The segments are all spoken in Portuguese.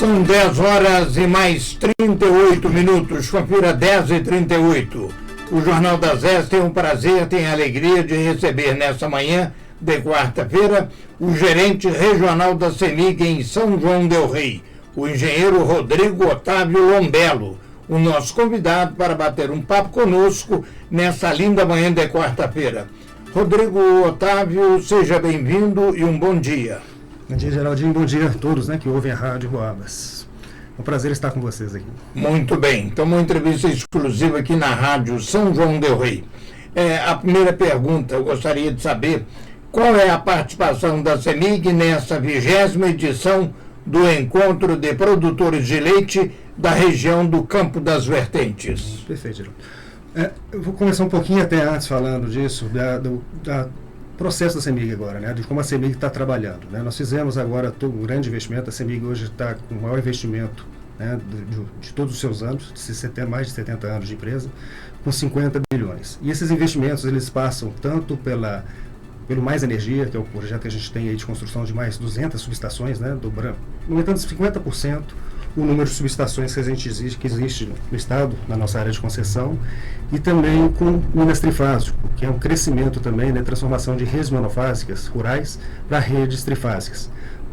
São 10 horas e mais 38 minutos. Confira 10h38. O Jornal das 10 tem o prazer, tem a alegria de receber nessa manhã de quarta-feira o gerente regional da CEMIG em São João del Rei, o engenheiro Rodrigo Otávio Lombello, o nosso convidado para bater um papo conosco nessa linda manhã de quarta-feira. Rodrigo Otávio, seja bem-vindo e um bom dia. Bom dia, Geraldinho. Bom dia a todos, que ouvem a Rádio Boabas. É um prazer estar com vocês aqui. Muito bem. Então, uma entrevista exclusiva aqui na Rádio São João del Rei. A primeira pergunta, eu gostaria de saber qual é a participação da CEMIG nessa 20ª edição do Encontro de Produtores de Leite da região do Campo das Vertentes. Perfeito, Geraldo. Eu vou começar um pouquinho até antes falando disso, da processo da CEMIG agora, de como a CEMIG está trabalhando. Nós fizemos agora um grande investimento, a CEMIG hoje está com o maior investimento de todos os seus anos, mais de 70 anos de empresa, com 50 bilhões. E esses investimentos, eles passam tanto pelo Mais Energia, que é o projeto que a gente tem aí de construção de mais 200 subestações, aumentando 50% o número de subestações que existe no estado, na nossa área de concessão, e também com Minas Trifásico, que é um crescimento também, transformação de redes monofásicas rurais para redes trifásicas.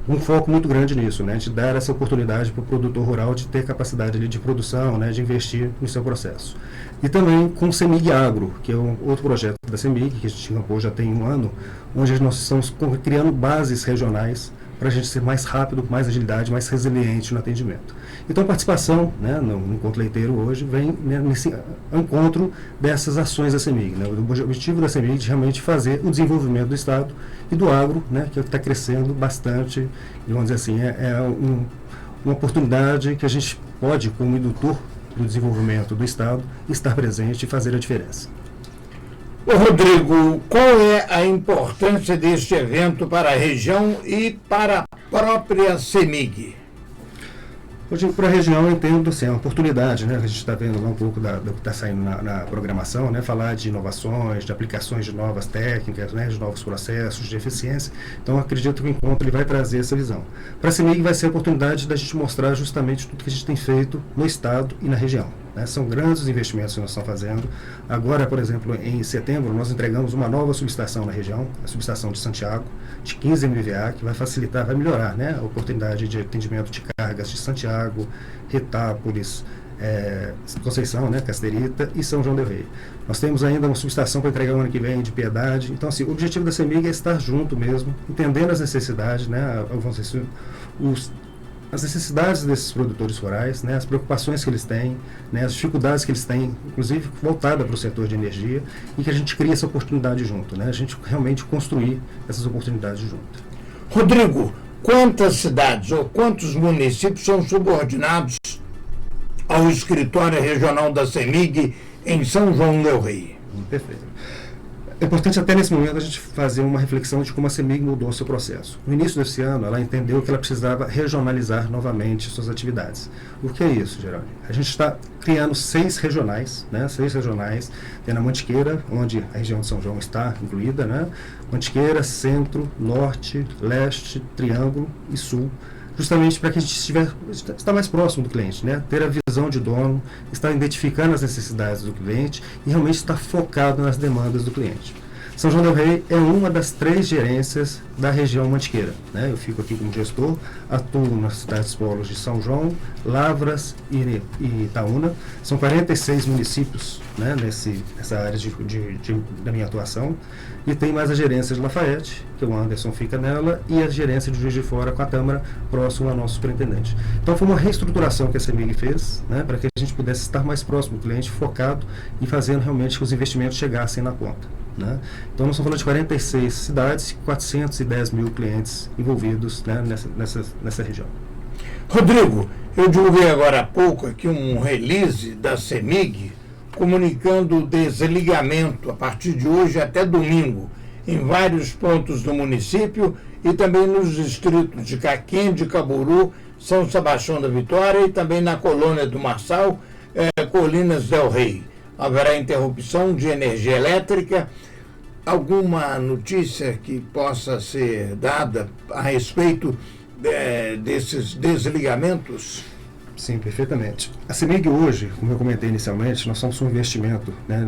Um foco muito grande nisso, de dar essa oportunidade para o produtor rural de ter capacidade de produção, de investir no seu processo. E também com o CEMIG Agro, que é um outro projeto da CEMIG, que a gente encampou já tem um ano, onde nós estamos criando bases regionais para a gente ser mais rápido, com mais agilidade, mais resiliente no atendimento. Então a participação no Encontro Leiteiro hoje vem nesse encontro dessas ações da CEMIG. O objetivo da CEMIG é realmente fazer o desenvolvimento do Estado e do agro, que está crescendo bastante, e vamos dizer assim, uma oportunidade que a gente pode, como indutor do desenvolvimento do Estado, estar presente e fazer a diferença. Ô Rodrigo, qual é a importância deste evento para a região e para a própria CEMIG? Hoje, para a região, eu entendo assim, a oportunidade, a gente está vendo um pouco do que está saindo na programação, falar de inovações, de aplicações de novas técnicas, de novos processos, de eficiência. Então, acredito que o encontro ele vai trazer essa visão. Para a CEMIG vai ser a oportunidade da gente mostrar justamente tudo que a gente tem feito no Estado e na região. São grandes investimentos que nós estamos fazendo. Agora, por exemplo, em setembro, nós entregamos uma nova subestação na região, a subestação de Santiago, de 15 MVA, que vai facilitar, vai melhorar a oportunidade de atendimento de cargas de Santiago, Retápolis, Conceição, Casterita e São João del Rei. Nós temos ainda uma subestação para entregar o ano que vem de Piedade. Então, assim, o objetivo da CEMIG é estar junto mesmo, entendendo as necessidades, as necessidades desses produtores rurais, as preocupações que eles têm, as dificuldades que eles têm, inclusive voltada para o setor de energia, e que a gente cria essa oportunidade junto, a gente realmente construir essas oportunidades junto. Rodrigo, quantas cidades ou quantos municípios são subordinados ao escritório regional da CEMIG em São João del Rei? Perfeito. É importante até nesse momento a gente fazer uma reflexão de como a CEMIG mudou o seu processo. No início desse ano, ela entendeu que ela precisava regionalizar novamente suas atividades. O que é isso, Geraldo? A gente está criando 6 regionais, 6 regionais, tem na Mantiqueira, onde a região de São João está incluída, Mantiqueira, Centro, Norte, Leste, Triângulo e Sul, justamente para que a gente está mais próximo do cliente, ter a visão de dono, estar identificando as necessidades do cliente e realmente estar focado nas demandas do cliente. São João del Rei é uma das 3 gerências da região Mantiqueira. Eu fico aqui como gestor, atuo nas cidades polos de São João, Lavras e Itaúna. São 46 municípios nessa área da minha atuação. E tem mais a gerência de Lafayette, que o Anderson fica nela, e a gerência de Juiz de Fora com a Tâmara, próximo ao nosso superintendente. Então foi uma reestruturação que a CEMIG fez, para que a gente pudesse estar mais próximo do cliente, focado e fazendo realmente que os investimentos chegassem na ponta. Então nós estamos falando de 46 cidades, 410 mil clientes envolvidos nessa região. Rodrigo, eu divulguei agora há pouco aqui um release da CEMIG comunicando o desligamento a partir de hoje até domingo em vários pontos do município e também nos distritos de Caquém, de Caburu, São Sebastião da Vitória e também na colônia do Marçal, Colinas del Rei. Haverá interrupção de energia elétrica. Alguma notícia que possa ser dada a respeito desses desligamentos? Sim, perfeitamente. A CEMIG hoje, como eu comentei inicialmente, nós somos um investimento, né,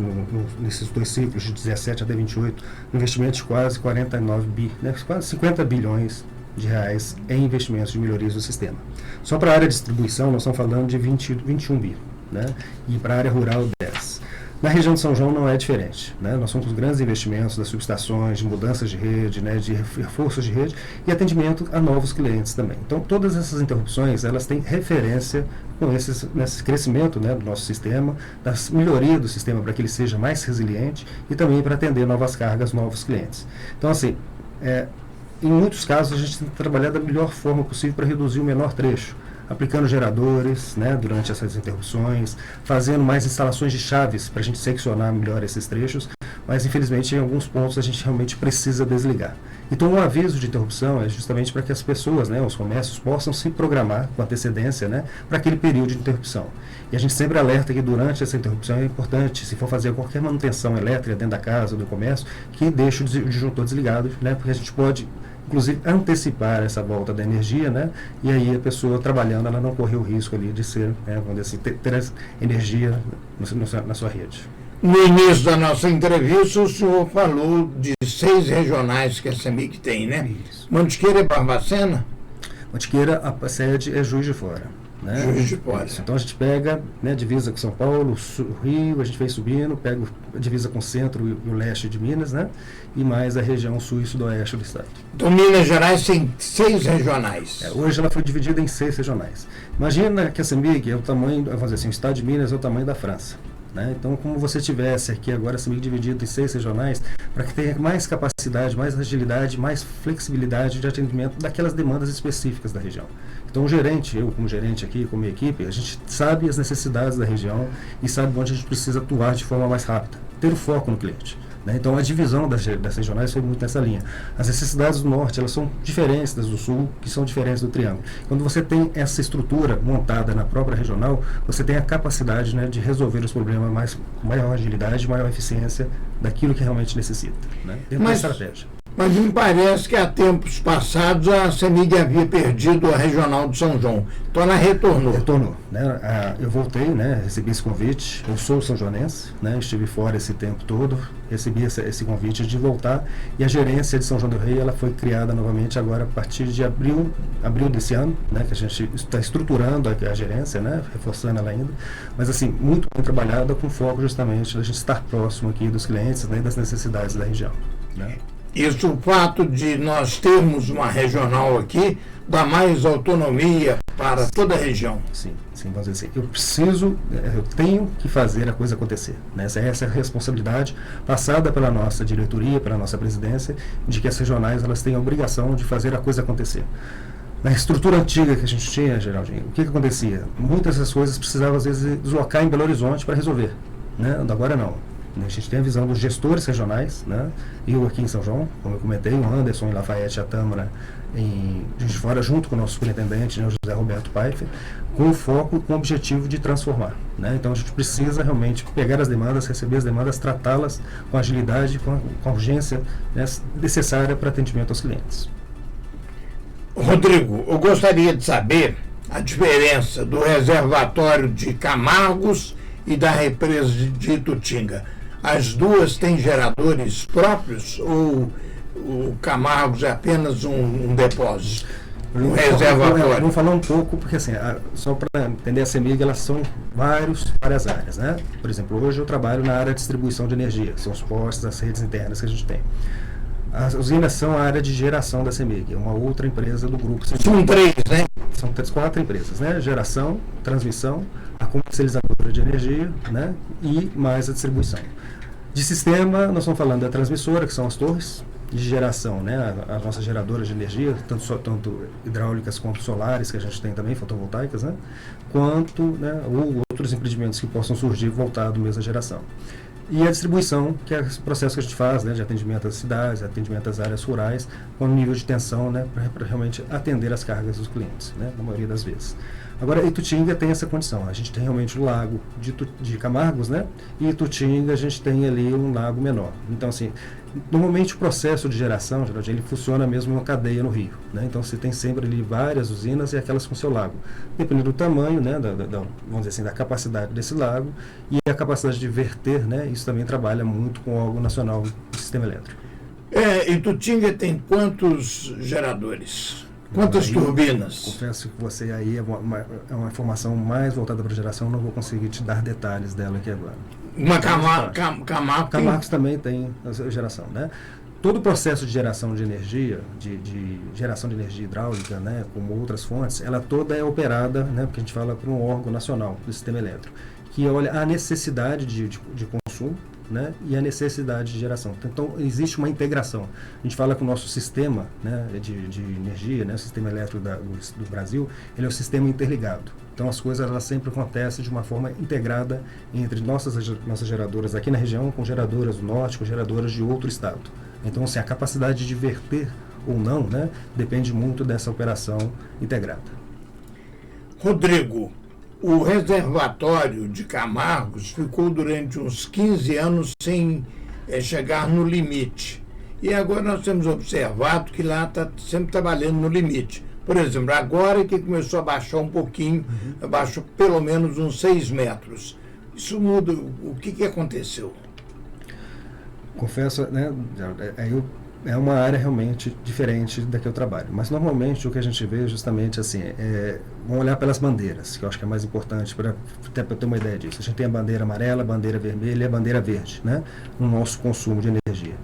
nesses 2 ciclos, de 17 até 28, um investimento de quase 49 bi, né, quase 50 bilhões de reais em investimentos de melhorias do sistema. Só para a área de distribuição, nós estamos falando de 21 bi, né, e para a área rural, 10. Na região de São João não é diferente, né? Nós somos os grandes investimentos das subestações, de mudanças de rede, né, de reforços de rede e atendimento a novos clientes também. Então, todas essas interrupções, elas têm referência com nesse crescimento, né, do nosso sistema, da melhoria do sistema para que ele seja mais resiliente e também para atender novas cargas, novos clientes. Então, assim, em muitos casos, a gente tem que trabalhar da melhor forma possível para reduzir o menor trecho, aplicando geradores, né, durante essas interrupções, fazendo mais instalações de chaves para a gente seccionar melhor esses trechos, mas infelizmente em alguns pontos a gente realmente precisa desligar. Então um aviso de interrupção é justamente para que as pessoas, né, os comércios, possam se programar com antecedência, né, para aquele período de interrupção. E a gente sempre alerta que durante essa interrupção é importante, se for fazer qualquer manutenção elétrica dentro da casa, do comércio, que deixe o disjuntor desligado, né, porque a gente pode inclusive antecipar essa volta da energia, né? E aí a pessoa trabalhando, ela não correr o risco ali de ser, né, vamos dizer assim, ter energia na sua rede. No início da nossa entrevista, o senhor falou de 6 regionais que a CEMIG tem, né? Isso. Mantiqueira e Barbacena? Mantiqueira, a sede é Juiz de Fora. Né? Juiz de Fora. Isso. Então a gente pega, né, divisa com São Paulo, Rio, a gente vem subindo, pega a divisa com o centro e o leste de Minas, né? E mais a região sul e sudoeste do estado. Então Minas Gerais tem 6 regionais. Hoje ela foi dividida em 6 regionais. Imagina que a CEMIG é o tamanho, vamos dizer assim, o estado de Minas é o tamanho da França. Né? Então, como você tivesse aqui agora a CEMIG dividido em 6 regionais, para que tenha mais capacidade, mais agilidade, mais flexibilidade de atendimento daquelas demandas específicas da região. Então, o gerente, eu como gerente aqui, com a minha equipe, a gente sabe as necessidades da região e sabe onde a gente precisa atuar de forma mais rápida, ter o foco no cliente. Né? Então, a divisão das regionais foi muito nessa linha. As necessidades do norte, elas são diferentes das do sul, que são diferentes do triângulo. Quando você tem essa estrutura montada na própria regional, você tem a capacidade, né, de resolver os problemas com maior agilidade, maior eficiência daquilo que realmente necessita, né? Dentro da estratégia. Mas me parece que há tempos passados a CEMIG havia perdido a regional de São João. Então ela retornou. Retornou. Né? Eu voltei, né? Recebi esse convite. Eu sou são-joanense, né? Estive fora esse tempo todo. Recebi esse convite de voltar. E a gerência de São João do Rei, ela foi criada novamente agora a partir de abril desse ano, né? Que a gente está estruturando a gerência, né? Reforçando ela ainda. Mas assim, muito bem trabalhada, com foco justamente da gente estar próximo aqui dos clientes, né? E das necessidades da região. Né? Isso, o fato de nós termos uma regional aqui, dá mais autonomia para toda a região. Sim, vamos dizer assim, eu tenho que fazer a coisa acontecer. Né? Essa é a responsabilidade passada pela nossa diretoria, pela nossa presidência, de que as regionais elas têm a obrigação de fazer a coisa acontecer. Na estrutura antiga que a gente tinha, Geraldinho, o que acontecia? Muitas dessas coisas precisavam, às vezes, deslocar em Belo Horizonte para resolver. Né? Agora não. A gente tem a visão dos gestores regionais, né? Eu aqui em São João, como eu comentei, o Anderson em Lafayette e a Tâmara em Juiz de Fora, junto com o nosso superintendente, né, o José Roberto Paifer, com o foco, com o objetivo de transformar. Né? Então a gente precisa realmente pegar as demandas, receber as demandas, tratá-las com agilidade, com a urgência, né, necessária para atendimento aos clientes. Rodrigo, eu gostaria de saber a diferença do reservatório de Camargos e da represa de Itutinga. As duas têm geradores próprios ou o Camargos é apenas um depósito, um reservatório? Vamos falar um pouco, porque assim, só para entender a CEMIG, elas são várias áreas, né? Por exemplo, hoje eu trabalho na área de distribuição de energia, são os postos, as redes internas que a gente tem. As usinas são a área de geração da CEMIG, é uma outra empresa do grupo. São 3, né? São 4 empresas, né? Geração, transmissão, a comercializadora de energia, né? E mais a distribuição. De sistema, nós estamos falando da transmissora, que são as torres, de geração, né? As nossas geradoras de energia, tanto hidráulicas quanto solares, que a gente tem também, fotovoltaicas, né? Quanto, né, ou outros empreendimentos que possam surgir voltado mesmo à geração. E a distribuição, que é o processo que a gente faz, né, de atendimento às cidades, atendimento às áreas rurais, com um nível de tensão, né, para realmente atender as cargas dos clientes, né, na maioria das vezes. Agora, Itutinga tem essa condição. A gente tem realmente o lago de Camargos, né? E Itutinga a gente tem ali um lago menor. Então, assim, normalmente o processo de geração, Geraldinho, ele funciona mesmo em uma cadeia no rio, né? Então você tem sempre ali várias usinas e aquelas com seu lago. Dependendo do tamanho, né, vamos dizer assim, da capacidade desse lago e a capacidade de verter, né? Isso também trabalha muito com o órgão nacional do sistema elétrico. Itutinga tem quantos geradores? Quantas turbinas? Confesso que você aí é uma informação mais voltada para a geração, não vou conseguir te dar detalhes dela aqui agora. Camargos também tem a geração, né? Todo o processo de geração de energia, de geração de energia hidráulica, né, como outras fontes, ela toda é operada, né, porque a gente fala por um órgão nacional do sistema elétrico, que olha a necessidade de consumo, né, e a necessidade de geração. Então, existe uma integração. A gente fala que o nosso sistema, né, de energia, né, o sistema elétrico do Brasil, ele é um sistema interligado. Então, as coisas elas sempre acontecem de uma forma integrada entre nossas geradoras aqui na região, com geradoras do norte, com geradoras de outro estado. Então, assim, a capacidade de verter ou não, né, depende muito dessa operação integrada. Rodrigo, o reservatório de Camargos ficou durante uns 15 anos sem chegar no limite. E agora nós temos observado que lá está sempre trabalhando no limite. Por exemplo, agora que começou a baixar um pouquinho, abaixou pelo menos uns 6 metros. Isso muda. O que aconteceu? Confesso, né, é uma área realmente diferente da que eu trabalho. Mas, normalmente, o que a gente vê justamente assim, vamos olhar pelas bandeiras, que eu acho que é mais importante para ter uma ideia disso. A gente tem a bandeira amarela, a bandeira vermelha e a bandeira verde, né, no nosso consumo de energia.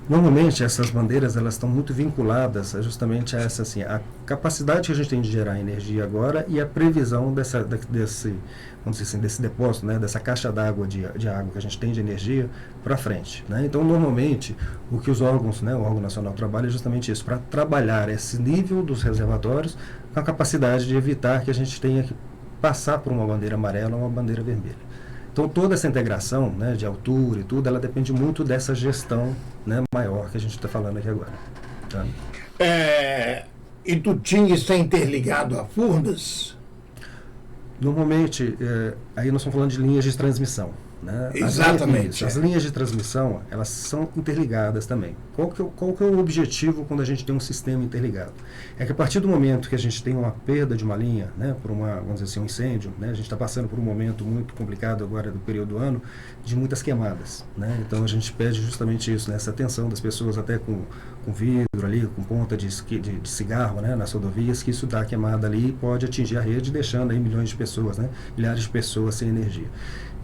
Normalmente, essas bandeiras elas estão muito vinculadas justamente a essa, assim, a capacidade que a gente tem de gerar energia agora e a previsão desse, vamos dizer assim, desse depósito, né, dessa caixa d'água de água que a gente tem de energia para frente, né? Então, normalmente, o que os órgãos, né, o órgão nacional trabalha é justamente isso, para trabalhar esse nível dos reservatórios com a capacidade de evitar que a gente tenha que passar por uma bandeira amarela ou uma bandeira vermelha. Então, toda essa integração, né, de altura e tudo, ela depende muito dessa gestão, né, maior que a gente está falando aqui agora. Tá? Itutinga está interligado a Furnas? Normalmente, aí nós estamos falando de linhas de transmissão. Né? Exatamente. As linhas de transmissão, elas são interligadas também. Qual que é o objetivo quando a gente tem um sistema interligado? É que a partir do momento que a gente tem uma perda de uma linha, né, por vamos dizer assim, um incêndio, né, a gente está passando por um momento muito complicado agora do período do ano, de muitas queimadas. Né? Então a gente pede justamente isso, né, essa atenção das pessoas até com vidro ali, com ponta de cigarro, né, nas rodovias, que isso dá queimada ali e pode atingir a rede, deixando aí milhões de pessoas, né, milhares de pessoas sem energia.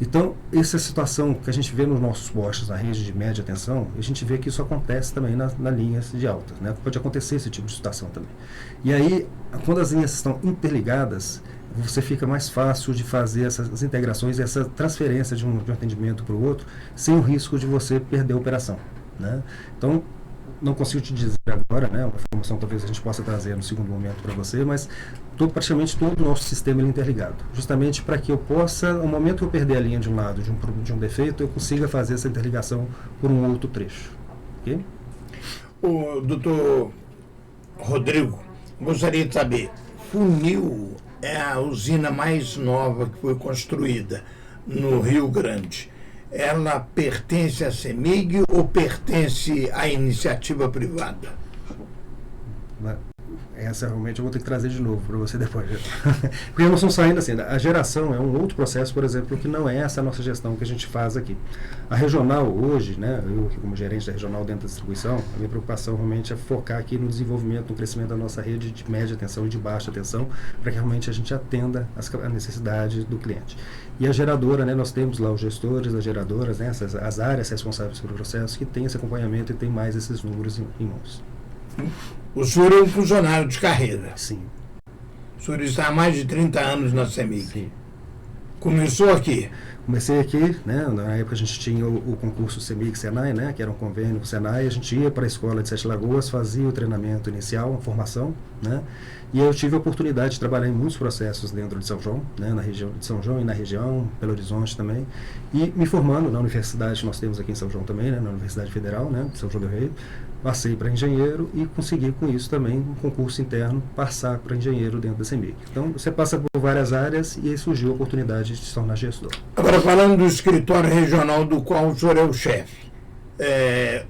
Então, essa situação que a gente vê nos nossos postos, na rede de média tensão, a gente vê que isso acontece também nas linhas de altas, né? Pode acontecer esse tipo de situação também. E aí, quando as linhas estão interligadas, você fica mais fácil de fazer essas integrações, essa transferência de um atendimento para o outro, sem o risco de você perder a operação, né? Então, não consigo te dizer agora, né, uma informação talvez a gente possa trazer no segundo momento para você, mas praticamente todo o nosso sistema é interligado, justamente para que eu possa, no momento que eu perder a linha de um lado, de um defeito, eu consiga fazer essa interligação por um outro trecho. Okay? O doutor Rodrigo, gostaria de saber, Funil é a usina mais nova que foi construída no Rio Grande. Ela pertence à CEMIG ou pertence à iniciativa privada? Essa realmente eu vou ter que trazer de novo para você depois. Porque nós estamos saindo assim, a geração é um outro processo, por exemplo, que não é essa a nossa gestão que a gente faz aqui. A regional hoje, né, eu aqui como gerente da regional dentro da distribuição, a minha preocupação realmente é focar aqui no desenvolvimento, no crescimento da nossa rede de média tensão e de baixa tensão, para que realmente a gente atenda a necessidade do cliente. E a geradora, né, nós temos lá os gestores das geradoras, né, as áreas responsáveis pelo processo, que tem esse acompanhamento e tem mais esses números em mãos. O senhor é um funcionário de carreira. Sim. O senhor está há mais de 30 anos na CEMIG. Sim. Começou aqui? Comecei aqui, né, na época a gente tinha o concurso CEMIG-SENAI, né, que era um convênio com o SENAI, a gente ia para a escola de Sete Lagoas, fazia o treinamento inicial, a formação, né, e eu tive a oportunidade de trabalhar em muitos processos dentro de São João, né, na região de São João e na região, Belo Horizonte também, e me formando na universidade que nós temos aqui em São João também, né, na Universidade Federal, né, de São João do Rei, passei para engenheiro e consegui com isso também um concurso interno passar para engenheiro dentro da CEMIG. Então você passa por várias áreas e aí surgiu a oportunidade de se tornar gestor. Agora, falando do escritório regional do qual o senhor é o chefe,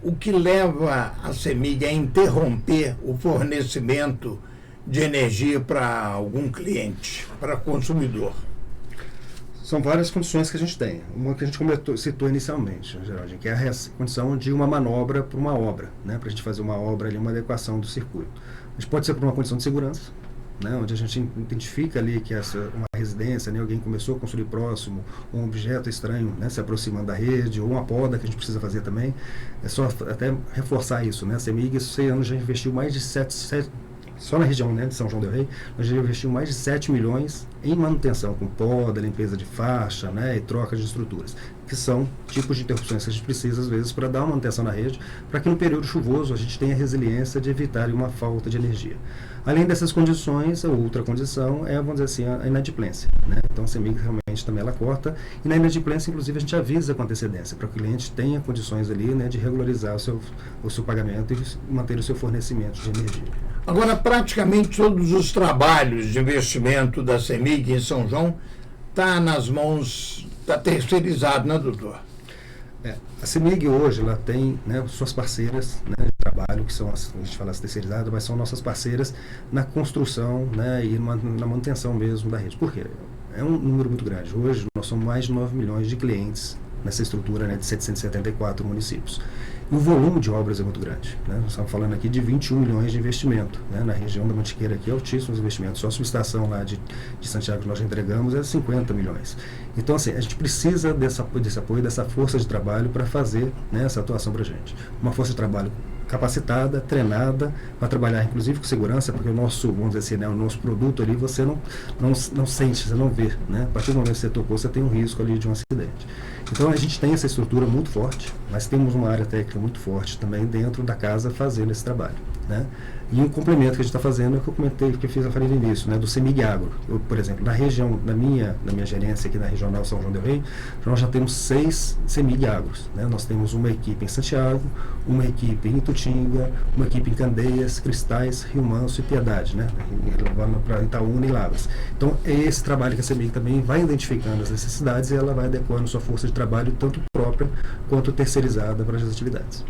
o que leva a CEMIG a interromper o fornecimento de energia para algum cliente, para consumidor? São várias condições que a gente tem. Uma que a gente citou inicialmente, Geraldinho, que é a condição de uma manobra para uma obra, né? Para a gente fazer uma obra ali, uma adequação do circuito. A gente pode ser por uma condição de segurança, né? Onde a gente identifica ali que uma residência, né? Alguém começou a construir próximo, um objeto estranho, né? Se aproximando da rede, ou uma poda que a gente precisa fazer também. É só até reforçar isso, né? A CEMIG, esse ano já investiu mais de só na região, né, de São João del Rei, nós já investimos mais de 7 milhões em manutenção, com poda, limpeza de faixa, né, e troca de estruturas, que são tipos de interrupções que a gente precisa, às vezes, para dar uma manutenção na rede, para que no período chuvoso a gente tenha resiliência de evitar uma falta de energia. Além dessas condições, a outra condição é, vamos dizer assim, a inadimplência, né? Então a CEMIG realmente também ela corta, e na inadimplência, inclusive, a gente avisa com antecedência, para que o cliente tenha condições ali, né, de regularizar o seu pagamento e manter o seu fornecimento de energia. Agora, praticamente todos os trabalhos de investimento da CEMIG em São João está nas mãos, está terceirizado, né, doutor? A CEMIG hoje ela tem, né, suas parceiras, né, de trabalho, que são, a gente fala as terceirizadas, mas são nossas parceiras na construção, né, e na manutenção mesmo da rede. Por quê? É um número muito grande. Hoje nós somos mais de 9 milhões de clientes nessa estrutura, né, de 774 municípios. E o volume de obras é muito grande, né? Nós estamos falando aqui de 21 milhões de investimento, né? Na região da Mantiqueira aqui, altíssimos investimentos. Só a subestação lá de Santiago que nós já entregamos é 50 milhões. Então, assim, a gente precisa desse apoio, dessa força de trabalho para fazer, né, essa atuação para a gente. Uma força de trabalho capacitada, treinada, para trabalhar inclusive com segurança, porque o nosso, vamos dizer assim, né, o nosso produto ali você não sente, você não vê, né? A partir do momento que você tocou, você tem um risco ali de um acidente. Então a gente tem essa estrutura muito forte, mas temos uma área técnica muito forte também dentro da casa fazendo esse trabalho, né? E um complemento que a gente está fazendo é o que eu comentei, que eu falei no início, né, do CEMIG Agro. Por exemplo, na região, na minha gerência aqui na Regional São João del Rei, nós já temos 6 CEMIG Agros, né? Nós temos uma equipe em Santiago, uma equipe em Itutinga, uma equipe em Candeias, Cristais, Rio Manso e Piedade, né? Levando para Itaúna e Lavras. Então, é esse trabalho que a CEMIG também vai identificando as necessidades e ela vai adequando sua força de trabalho, tanto própria quanto terceirizada para as atividades.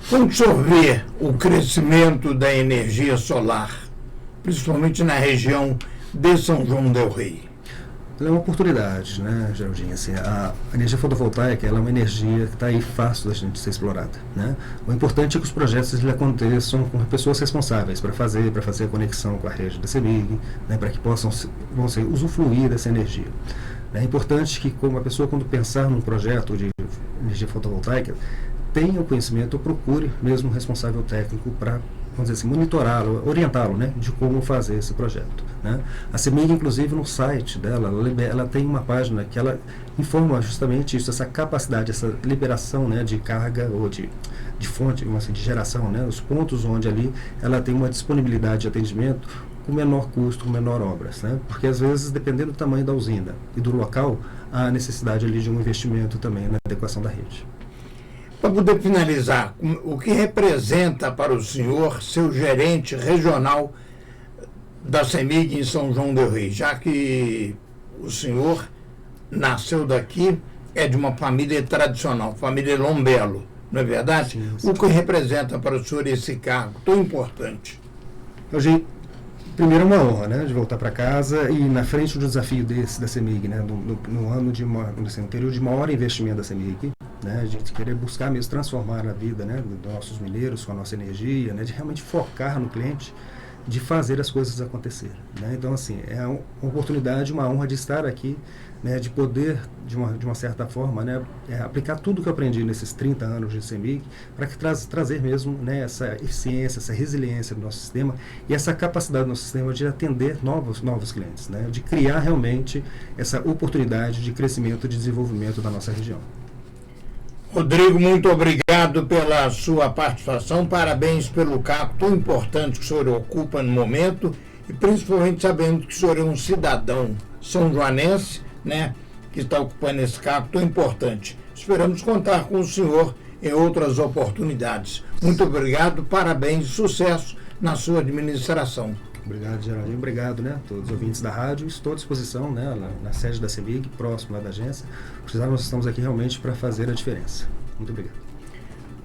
Como o senhor vê o crescimento da energia solar, principalmente na região de São João del Rei? Ela é uma oportunidade, né, Geraldinho? Assim, a energia fotovoltaica ela é uma energia que está aí fácil da gente ser explorada, né? O importante é que os projetos eles aconteçam com pessoas responsáveis para fazer a conexão com a rede da CEMIG, né, para que possam usufruir dessa energia. É importante que como a pessoa, quando pensar num projeto de energia fotovoltaica, tenha o conhecimento, procure mesmo um responsável técnico para, vamos dizer assim, monitorá-lo, orientá-lo, né, de como fazer esse projeto, né? A CEMIG, inclusive, no site dela, ela tem uma página que ela informa justamente isso, essa capacidade, essa liberação, né, de carga ou de fonte, assim, de geração, né, os pontos onde ali ela tem uma disponibilidade de atendimento com menor custo, com menor obras, né? Porque às vezes, dependendo do tamanho da usina e do local, há necessidade ali de um investimento também na adequação da rede. Para poder finalizar, o que representa para o senhor seu gerente regional da CEMIG em São João del Rei, já que o senhor nasceu daqui, é de uma família tradicional, família Lombello, não é verdade? Sim, sim. O que representa para o senhor esse cargo tão importante? Hoje, primeiro, uma honra, né, de voltar para casa e na frente do desafio da CEMIG, né, no ano de um período de maior investimento da CEMIG, né, a gente querer buscar mesmo transformar a vida, né, dos nossos mineiros com a nossa energia, né, de realmente focar no cliente, de fazer as coisas acontecerem, né? Então, assim, é uma oportunidade, uma honra de estar aqui, né, de poder, de uma certa forma, né, aplicar tudo que eu aprendi nesses 30 anos de CEMIG para que trazer mesmo, né, essa eficiência, essa resiliência do nosso sistema e essa capacidade do nosso sistema de atender novos clientes, né, de criar realmente essa oportunidade de crescimento e de desenvolvimento da nossa região. Rodrigo, muito obrigado pela sua participação, parabéns pelo cargo tão importante que o senhor ocupa no momento e principalmente sabendo que o senhor é um cidadão são-joanense, né, que está ocupando esse cargo tão importante. Esperamos contar com o senhor em outras oportunidades. Muito obrigado, parabéns, sucesso na sua administração. Obrigado, Geraldinho. Obrigado, né, a todos os ouvintes da rádio. Estou à disposição, né, na sede da CEMIG, próximo lá da agência. Nós estamos aqui realmente para fazer a diferença. Muito obrigado.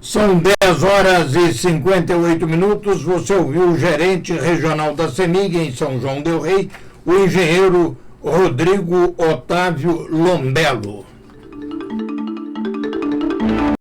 São 10h58. Você ouviu o gerente regional da CEMIG em São João del Rei, o engenheiro Rodrigo Otávio Lombello.